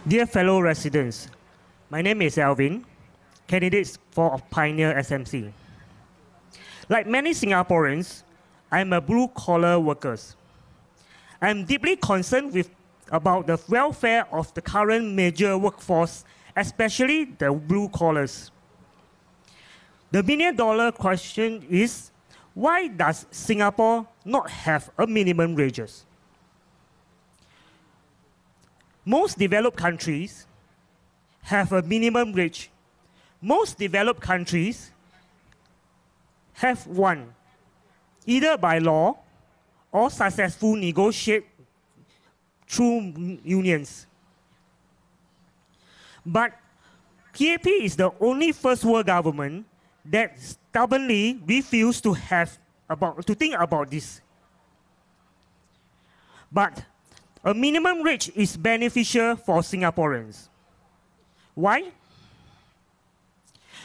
Dear fellow residents, my name is Elvin, candidate for Pioneer SMC. Like many Singaporeans, I'm a blue-collar worker. I'm deeply concerned about the welfare of the current major workforce, especially the blue collars. The million-dollar question is, why does Singapore not have a minimum wages? Most developed countries have a minimum wage. Most developed countries have one, either by law or successful negotiate through unions. But PAP is the only first world government that stubbornly refused to think about this. But a minimum wage is beneficial for Singaporeans. Why?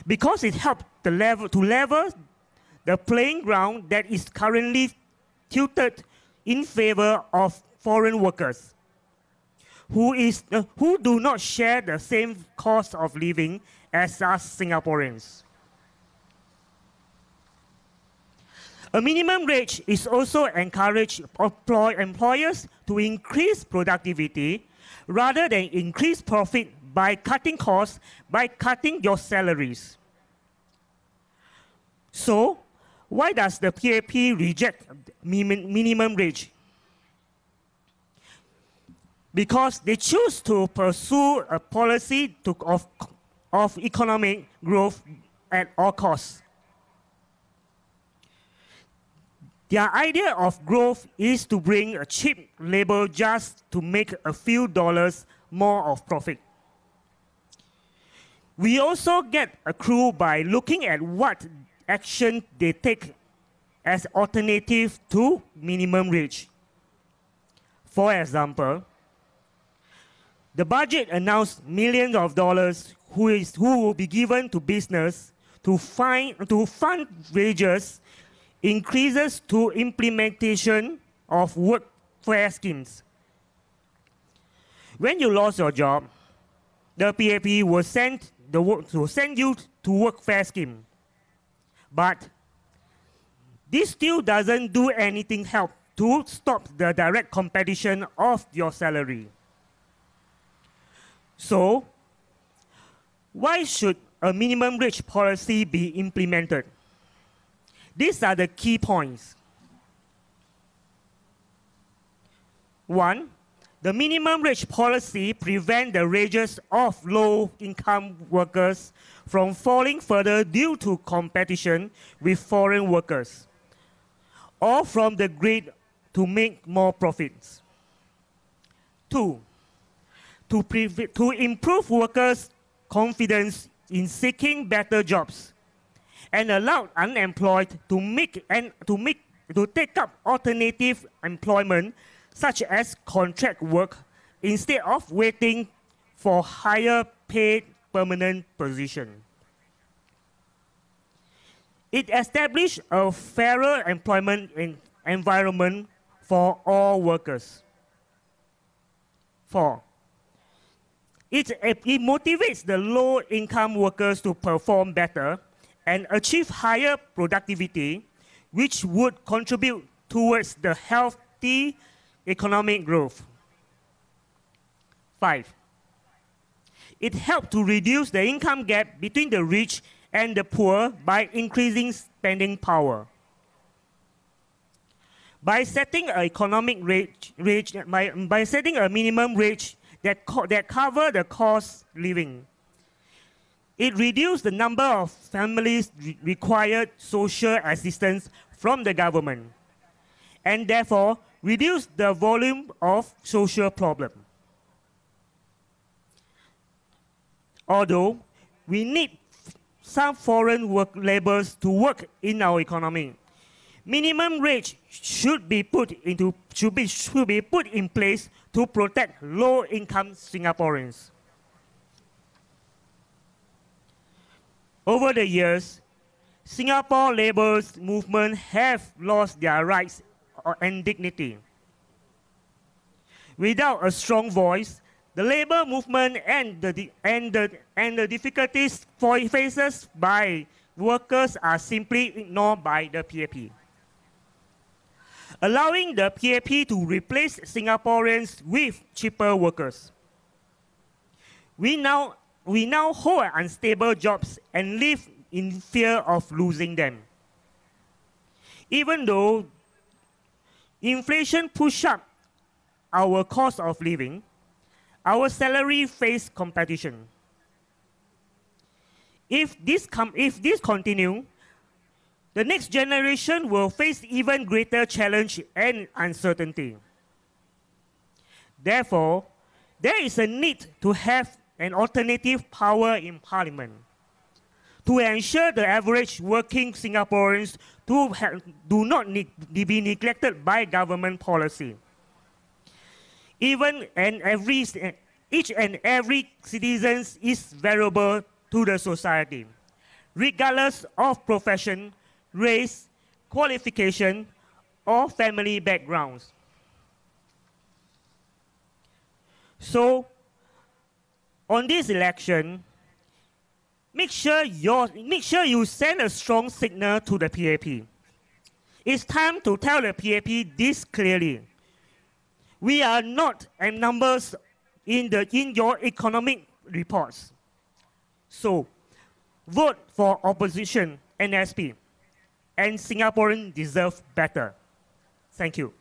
Because it helps to level the playing ground that is currently tilted in favor of foreign workers who do not share the same cost of living as us Singaporeans. A minimum wage is also encourage employers to increase productivity rather than increase profit by cutting costs, by cutting your salaries. So, why does the PAP reject minimum wage? Because they choose to pursue a policy of economic growth at all costs. Their idea of growth is to bring a cheap labor just to make a few dollars more of profit. We also get a clue by looking at what action they take as alternative to minimum wage. For example, the budget announced millions of dollars who will be given to business to fund wages increases to implementation of workfare schemes. When you lost your job, the PAP will send you to workfare scheme. But this still doesn't do anything help to stop the direct competition of your salary. So, why should a minimum wage policy be implemented? These are the key points. 1. The minimum wage policy prevents the wages of low-income workers from falling further due to competition with foreign workers, or from the greed to make more profits. 2. To improve workers' confidence in seeking better jobs, and allow unemployed to take up alternative employment, such as contract work, instead of waiting for higher paid permanent position. It established a fairer employment environment for all workers. 4. It motivates the low-income workers to perform better and achieve higher productivity, which would contribute towards the healthy economic growth. 5. It helped to reduce the income gap between the rich and the poor by increasing spending power. By setting a minimum wage that cover the cost living, it reduced the number of families required social assistance from the government, and therefore reduced the volume of social problems. Although we need some foreign laborers to work in our economy, minimum wage should be put in place to protect low-income Singaporeans. Over the years, Singapore labor's movement have lost their rights and dignity. Without a strong voice, The labor movement and the difficulties faced by workers are simply ignored by the PAP. Allowing the PAP to replace Singaporeans with cheaper workers. We now hold unstable jobs and live in fear of losing them. Even though inflation pushed up our cost of living, our salary face competition. If this continues, the next generation will face even greater challenge and uncertainty. Therefore, there is a need to have an alternative power in Parliament to ensure the average working Singaporeans do not be neglected by government policy. Each and every citizen is valuable to the society, regardless of profession, race, qualification, or family backgrounds. So, on this election, make sure you send a strong signal to the PAP. It's time to tell the PAP this clearly. We are not numbers in your economic reports. So, vote for opposition NSP, and Singaporeans deserve better. Thank you.